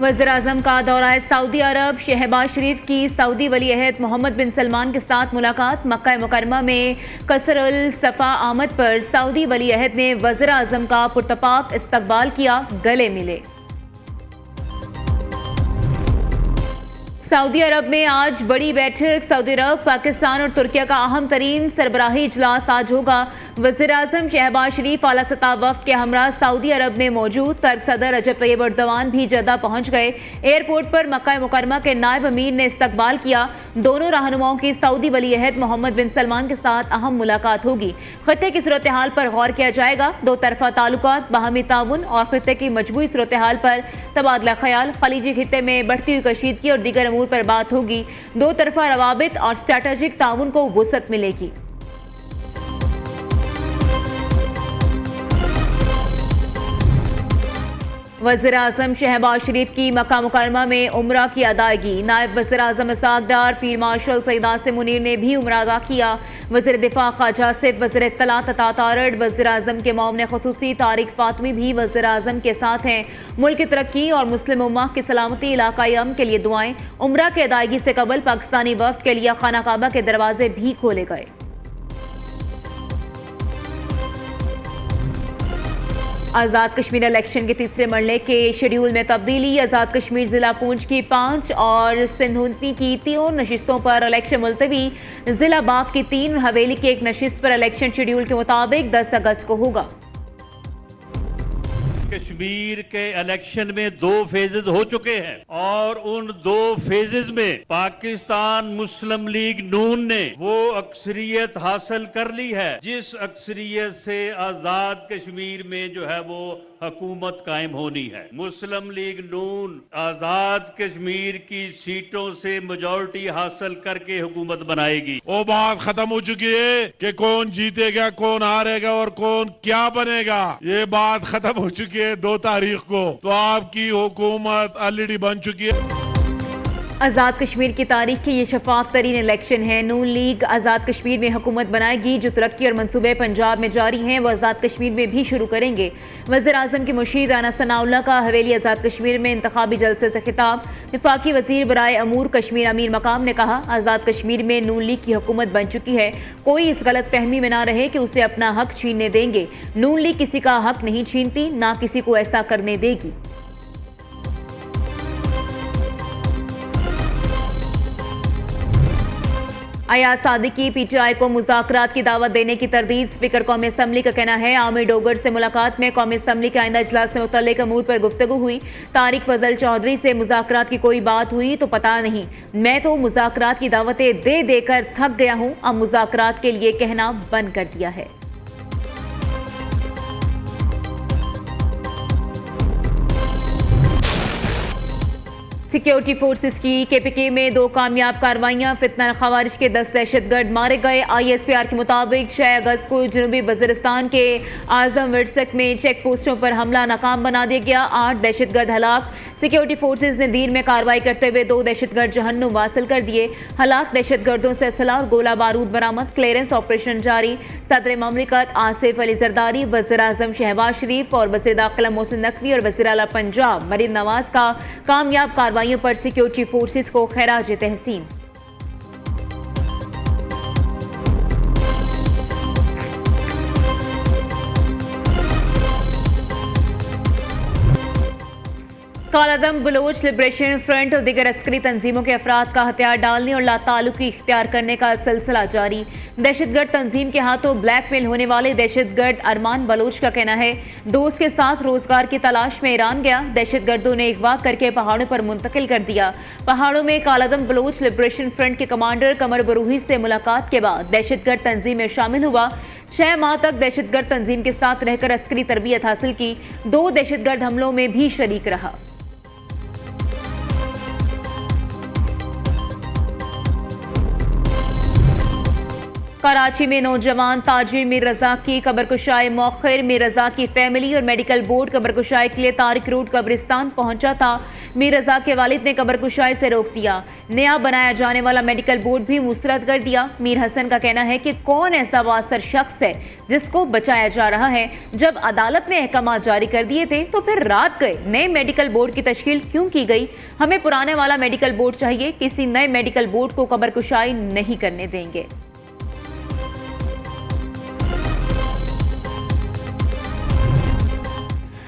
वज़ीर-ए-आज़म का दौरा सऊदी अरब। शहबाज शरीफ की सऊदी वली अहद मोहम्मद बिन सलमान के साथ मुलाकात। मक्का मुकरमा में कसरुल सफ़ा आमद पर सऊदी वली अहद ने वज़ीर-ए-आज़म का पुरतपाक इस्तकबाल किया, गले मिले। सऊदी अरब में आज बड़ी बैठक। सऊदी अरब, पाकिस्तान और तुर्किया का अहम तरीन सरबराही इजलास आज होगा। वज़ीर-ए-आज़म शहबाज शरीफ आला सतह वफ़द के हमरा सऊदी अरब में मौजूद। तर्क सदर रजब तैयब एर्दोगान भी जद्दा पहुंच गए। एयरपोर्ट पर मक्का मुकरमा के नायब अमीर ने इस्तकबाल किया। दोनों रहनुमाओं की सऊदी वली अहद मोहम्मद बिन सलमान के साथ अहम मुलाकात होगी। खित्ते की सूरत हाल पर गौर किया जाएगा। दो तरफा ताल्लुकात, बाहमी ताउन और खित्ते की मजबूई सूरत हाल पर तबादला ख्याल, खलीजी खित्ते में बढ़ती हुई कशीदगी और दीगर अमूर पर बात होगी। दो तरफा रवाबित और स्ट्रैटेजिक ताउन को वुसअत मिलेगी। वज़ीर-ए-आज़म शहबाज शरीफ की मक्का मुकरमा में उम्रा की अदायगी। नायब वज़ीर-ए-आज़म इसहाक डार, फील्ड मार्शल सईद आसिम मुनीर ने भी उम्रा अदा किया। वज़ीर दिफा ख्वाजा आसिफ, वज़ीर इत्तलात अता तारड़, वज़ीर-ए-आज़म के मोमन ख़ुसूसी तारिक फातमी भी वज़ीर-ए-आज़म के साथ हैं। मुल्क की तरक्की और मुस्लिम उम्मा की सलामती, इलाकाई अमन के लिए दुआएं। उम्रा की अदायगी से कबल पाकिस्तानी वफ़द के लिए खाना काबा के दरवाजे भी खोले गए। आज़ाद कश्मीर इलेक्शन के तीसरे मरहले के शेड्यूल में तब्दीली। आज़ाद कश्मीर जिला पूंछ की 5 और सिंधुनी की 3 नशिस्तों पर इलेक्शन मुलतवी। जिला बाग की 3 हवेली की 1 नशिस्त पर इलेक्शन शेड्यूल के मुताबिक 10 अगस्त को होगा। कश्मीर के इलेक्शन में 2 फेजेज हो चुके हैं और उन 2 फेजेज में पाकिस्तान मुस्लिम लीग नून ने वो अक्सरियत हासिल कर ली है जिस अक्सरियत से आजाद कश्मीर में जो है वो हुकूमत कायम होनी है। मुस्लिम लीग नून आजाद कश्मीर की सीटों से मेजॉरिटी हासिल करके हुकूमत बनाएगी। वो बात खत्म हो चुकी है कि कौन जीतेगा, कौन हारेगा और कौन क्या बनेगा। ये बात खत्म हो चुकी है 2 तारीख को। तो आपकी हुकूमत ऑलरेडी बन चुकी है। आज़ाद कश्मीर की तारीख के ये शफाफ तरीन इलेक्शन है। नून लीग आज़ाद कश्मीर में हुकूमत बनाएगी। जो तरक्की और मनसूबे पंजाब में जारी हैं वो आज़ाद कश्मीर में भी शुरू करेंगे। वज़ीर-ए-आज़म के मुशीर राना सनाउल्लाह का हवेली आज़ाद कश्मीर में इंतखाबी जलसे से खिताब। वफाकी वज़ीर बराए अमूर कश्मीर अमीर मकाम ने कहा, आज़ाद कश्मीर में नून लीग की हुकूमत बन चुकी है। कोई इस गलत फहमी में ना रहे कि उसे अपना हक छीनने देंगे। नून लीग किसी का हक नहीं छीनती, ना किसी को ऐसा करने देगी। अयाज सादिकी पीटीआई को मुज़ाकरात की दावत देने की तरदीद। स्पीकर कौमी असम्बली का कहना है, आमिर डोगर से मुलाकात में कौमी असम्बली के आइंदा इजलास से मुतल्लिक अमूर पर गुफ्तगू हुई। तारिक फजल चौधरी से मुज़ाकरात की कोई बात हुई तो पता नहीं। मैं तो मुज़ाकरात की दावतें दे देकर थक गया हूँ, अब मुज़ाकरात के लिए कहना बंद कर दिया है। सिक्योरिटी फोर्सेस की केपीके में 2 कामयाब कार्रवाइयां। फितना खवारिज के 10 दहशतगर्द मारे गए। ISPR के मुताबिक 6 अगस्त को जनूबी वज़ीरिस्तान के आजम वर्सक में चेक पोस्टों पर हमला नाकाम बना दिया गया। 8 दहशतगर्द हलाक। सिक्योरिटी फोर्सेस ने दीर में कार्रवाई करते हुए 2 दहशतगर्द जहन्नुम वासिल कर दिए। हलाक दहशतगर्दों से असला और गोला बारूद बरामद। क्लियरेंस ऑपरेशन जारी। सदर ममलिकत आसिफ अली जरदारी, वज़ीर-ए-आज़म शहबाज शरीफ और वज़ीर दाखिला मोहसिन नकवी और वज़ीर आला पंजाब मरीम नवाज का कामयाब कार्रवाइयों पर सिक्योरिटी फोर्सेस को खैराज तहसीन। कालादम बलोच लिबरेशन फ्रंट और दीगर अस्करी तंजीमों के अफराद का हथियार डालने और लाताल्लुकी इख्तियार करने का सिलसिला जारी। दहशतगर्द तंजीम के हाथों ब्लैकमेल होने वाले दहशतगर्द अरमान बलोच का कहना है, दोस्त के साथ रोजगार की तलाश में ईरान गया। दहशतगर्दों ने अगवा करके पहाड़ों पर मुंतकिल कर दिया। पहाड़ों में कालादम बलोच लिबरेशन फ्रंट के कमांडर कमर बरूही से मुलाकात के बाद दहशतगर्द तंजीम में शामिल हुआ। 6 माह तक दहशतगर्द तंजीम के साथ रहकर अस्करी तरबियत हासिल की। 2 दहशतगर्द हमलों में भी शरीक रहा। कराची में नौजवान ताजिर मीर रजा की कब्रकुशाई मौखिर। मीर रजा की फैमिली और मेडिकल बोर्ड कब्रकुशाई के लिए तारिक रोड कब्रिस्तान पहुंचा था। मीर रजा के वालिद ने कब्रकुशाई से रोक दिया। नया बनाया जाने वाला मेडिकल बोर्ड भी मुस्तरद कर दिया। मीर हसन का कहना है कि कौन ऐसा वासर शख्स है जिसको बचाया जा रहा है। जब अदालत ने अहकाम जारी कर दिए थे तो फिर रात गए नए मेडिकल बोर्ड की तश्कील क्यों की गई? हमें पुराने वाला मेडिकल बोर्ड चाहिए, किसी नए मेडिकल बोर्ड को कब्रकुशाई नहीं करने देंगे।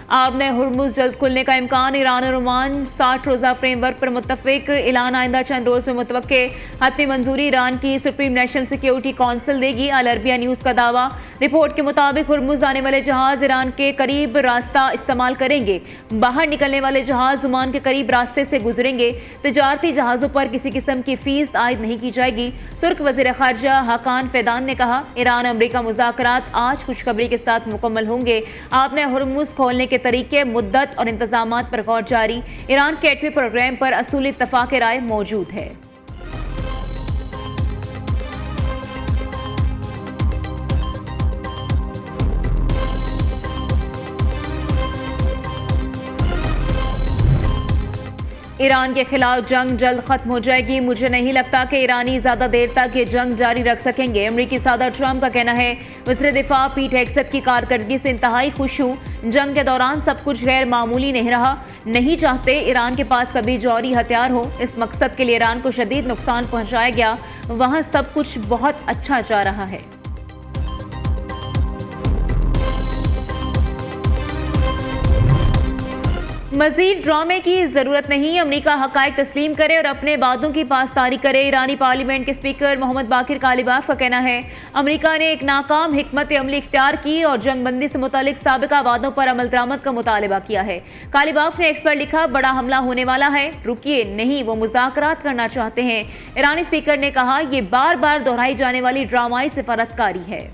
आब ने हुर्मुज जल्द खुलने का इम्कान। ईरान और ओमान 60 रोज़ा फ्रेमवर्क पर मुत्तफिक। ऐलान आइंदा चंद रोज में मुतवक्के। हतमी मंजूरी ईरान की सुप्रीम नेशनल सिक्योरिटी काउंसिल देगी। अल अरबिया न्यूज़ का दावा। रिपोर्ट के मुताबिक हुर्मुज आने वाले जहाज ईरान के करीब रास्ता इस्तेमाल करेंगे। बाहर निकलने वाले जहाज ओमान के करीब रास्ते से गुजरेंगे। तिजारती जहाज़ों पर किसी किस्म की फीस आयद नहीं की जाएगी। तुर्क वज़ीर ख़ारजा हाकान फ़ैदान ने कहा, ईरान अमरीका मुज़ाकरात आज खुशखबरी के साथ मुकम्मल होंगे। आपने हुर्मुज खोलने के तरीके, मुद्दत और इंतजामात पर गौर जारी। ईरान के एटमी प्रोग्राम पर असूली इत्तफाक राय मौजूद है। ईरान के खिलाफ जंग जल्द खत्म हो जाएगी। मुझे नहीं लगता कि ईरानी ज्यादा देर तक ये जंग जारी रख सकेंगे। अमेरिकी सदर ट्रंप का कहना है, वज़ीर दिफा पीट हेग्सेथ की कारकर्दगी से इंतहाई खुश हूँ। जंग के दौरान सब कुछ गैर मामूली नहीं रहा। नहीं चाहते ईरान के पास कभी जौहरी हथियार हो। इस मकसद के लिए ईरान को शदीद नुकसान पहुंचाया गया। वहां सब कुछ बहुत अच्छा जा रहा है। मजीद ड्रामे की जरूरत नहीं। अमेरिका हकायक तस्लीम करे और अपने वादों की पासदारी करे। ईरानी पार्लियामेंट के स्पीकर मोहम्मद बाकिर कालिबाफ का कहना है, अमेरिका ने एक नाकाम हिकमत अमली इख्तियार की और जंगबंदी से मुतालिक साबिका वादों पर अमल दरामद का मुतालबा किया है। कालिबाफ ने एक्स पर लिखा, बड़ा हमला होने वाला है, रुकिए नहीं, वो मुज़ाकरात करना चाहते हैं। ईरानी स्पीकर ने कहा, यह बार बार दोहराई जाने वाली ड्रामाई सिफारतकारी है।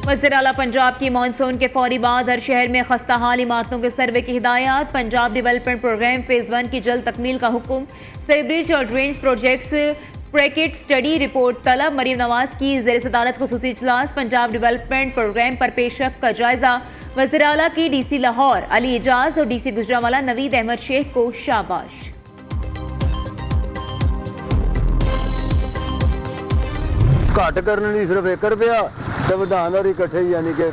वज़ीर आला पंजाब की मानसून के फौरी बाद हर शहर में खस्ता हाल इमारतों के सर्वे की हिदायत। पंजाब डेवलपमेंट प्रोग्राम फेज़ 1 की जल्द तकमील का हुक्म। सेवरेज और drains projects bracket study report तलब। मरीम नवाज की ज़ेर सदारत खुसूसी इजलास। पंजाब डेवलपमेंट प्रोग्राम पर पेशरफ्त का जायजा। वज़ीर आला की DC लाहौर अली एजाज और DC गुजरांवाला नवीद अहमद शेख को शाबाश। घट करने ਲਈ सिर्फ 1 रुपया तो ਵਧਾਉਣ और इकट्ठे यानी कि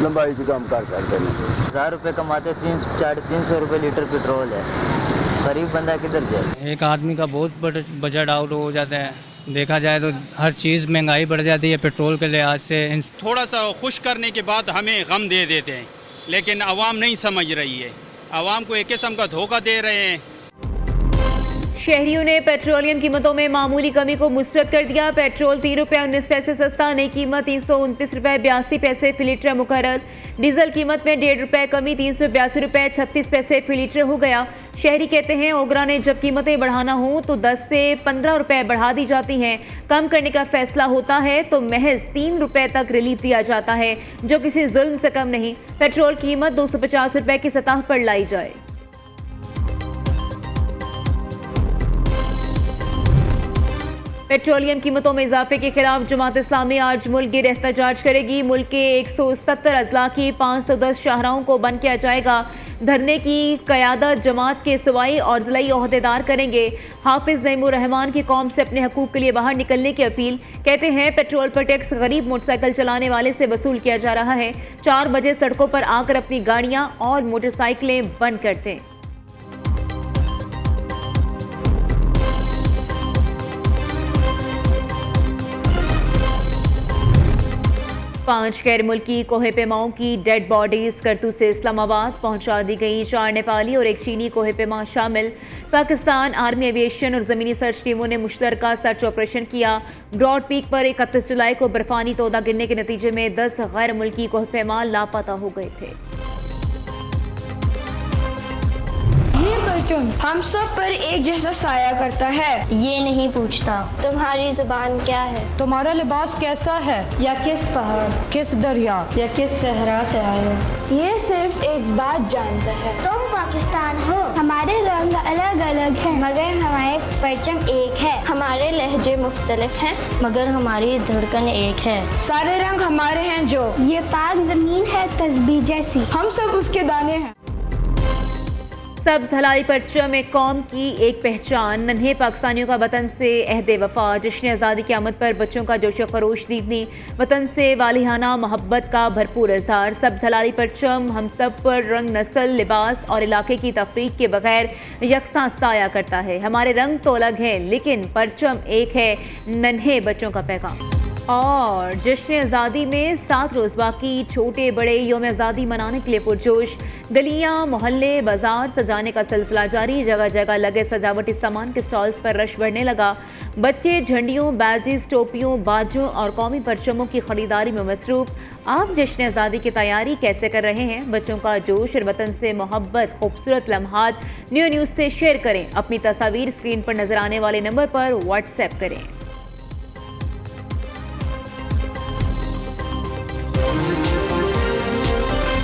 लंबाई से काम कर करते हैं। 1000 रुपये कमाते 300-350 रुपये लीटर पेट्रोल है। गरीब बंदा किधर जाए? एक आदमी का बहुत बजट आउट हो जाता है। देखा जाए तो हर चीज़ महंगाई बढ़ जाती है पेट्रोल के लिहाज से। थोड़ा सा खुश करने के बाद हमें गम दे देते हैं, लेकिन आवाम नहीं समझ रही है। आवाम को एक किस्म का धोखा दे रहे हैं। शहरियों ने पेट्रोलियम कीमतों में मामूली कमी को मुस्तरद कर दिया। पेट्रोल 3 रुपये 19 पैसे सस्ता, नई कीमत 329 रुपये 82 पैसे फी लीटर मुकर्रर। डीजल कीमत में 1.5 रुपये कमी, 382 रुपये 36 पैसे फी लीटर हो गया। शहरी कहते हैं, ओगरा ने जब कीमतें बढ़ाना हो तो 10 से 15 रुपये बढ़ा दी जाती हैं। कम करने का फैसला होता है तो महज 3 रुपये तक रिलीफ दिया जाता है, जो किसी जुल्म से कम नहीं। पेट्रोल कीमत 250 रुपये की सतह पर लाई जाए। पेट्रोलियम कीमतों में इजाफे के खिलाफ जमात इस्लामी आज मुल्क गिर एहतजाज करेगी। मुल्क के 170 अजला की 510 शाहराहों को बंद किया जाएगा। धरने की क़यादत जमात के सूबाई और ज़िलाई ओहदेदार करेंगे। हाफिज नईमुर रहमान की कौम से अपने हकूक़ के लिए बाहर निकलने की अपील। कहते हैं, पेट्रोल पर टैक्स गरीब मोटरसाइकिल चलाने वाले से वसूल किया जा रहा है। 4 बजे सड़कों पर आकर अपनी गाड़ियाँ और मोटरसाइकिलें बंद कर दें। 5 गैर मुल्की कोहे पेमाओं की डेड बॉडीज करतू से इस्लामाबाद पहुंचा दी गई। 4 नेपाली और 1 चीनी कोहे पेमा शामिल। पाकिस्तान आर्मी एविएशन और ज़मीनी सर्च टीमों ने मुश्तरका सर्च ऑपरेशन किया। ब्रॉड पीक पर 31 जुलाई को बर्फानी तोदा गिरने के नतीजे में 10 गैर मुल्की कोहे पेमा लापता हो गए थे। परचम हम सब पर एक जैसा साया करता है। ये नहीं पूछता तुम्हारी जुबान क्या है, तुम्हारा लिबास कैसा है, या किस पहाड़, किस दरिया या किस सहरा से आए हो। ये सिर्फ एक बात जानता है, तुम पाकिस्तान हो। हमारे रंग अलग अलग हैं, मगर हमारे परचम एक है। हमारे लहजे मुख्तलिफ हैं, मगर हमारी धड़कन एक है। सारे रंग हमारे हैं जो, ये पाक जमीन है तस्बीह जैसी, हम सब उसके दाने हैं। सब्ज हलाई परचम एक कौम की एक पहचान, नन्हे पाकिस्तानियों का वतन से अहद वफा, जश्न आज़ादी की आमद पर बच्चों का जोश खरोश दीदनी, वतन से वालिहाना मोहब्बत का भरपूर इजहार। सब्ज हलाई परचम हम सब पर रंग, नस्ल, लिबास और इलाके की तफरीक के बगैर यकसां साया करता है। हमारे रंग तो अलग हैं लेकिन परचम एक है, नन्हे बच्चों का पैगाम। और जश्न आज़ादी में 7 रोज़ बाकी, छोटे बड़े यौम आज़ादी मनाने के लिए पुरजोश। गलियां, मोहल्ले, बाजार सजाने का सिलसिला जारी, जगह जगह लगे सजावटी सामान के स्टॉल्स पर रश बढ़ने लगा। बच्चे झंडियों, बैजिस, टोपियों, बाजों और कौमी परचमों की खरीदारी में मसरूफ। आप जश्न आज़ादी की तैयारी कैसे कर रहे हैं? बच्चों का जोश और वतन से मोहब्बत, खूबसूरत लम्हात न्यूज़ से शेयर करें। अपनी तस्वीर स्क्रीन पर नजर आने वाले नंबर पर व्हाट्सएप करें।